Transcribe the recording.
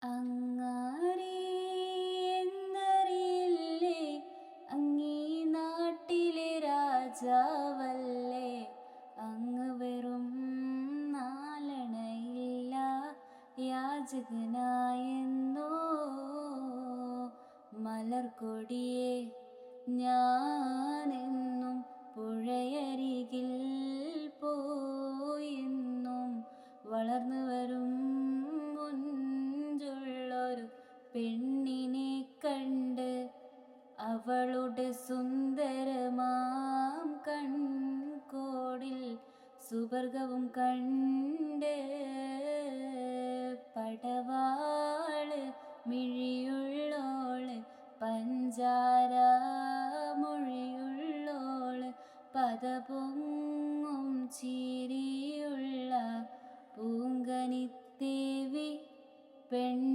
അങ്ങാരേ എന്നറിയില്ലേ, അങ്ങീ നാട്ടിലെ രാജാവല്ലേ. അങ്ങ് വെറും നാലണയില്ല യാചകനായെന്നോ. മലർക്കൊടിയെ ഞാനെന്നും പുഴയരികിൽ പോയെന്നും വളർന്നു വരും മുഞ്ചുള്ളൊരു പെണ്ണിനെ കണ്ട്, അവളുടെ സുന്ദരമാം കൺകോടിൽ സുവർഗവും കണ്ട്. പടവാള് മിഴിയുള്ളോള്, പഞ്ചാര മൊഴിയുള്ളോള്, പദപൊങ്ങും ചിരിയുള്ള പൂങ്കനിത്തേവി പെണ്ണ്.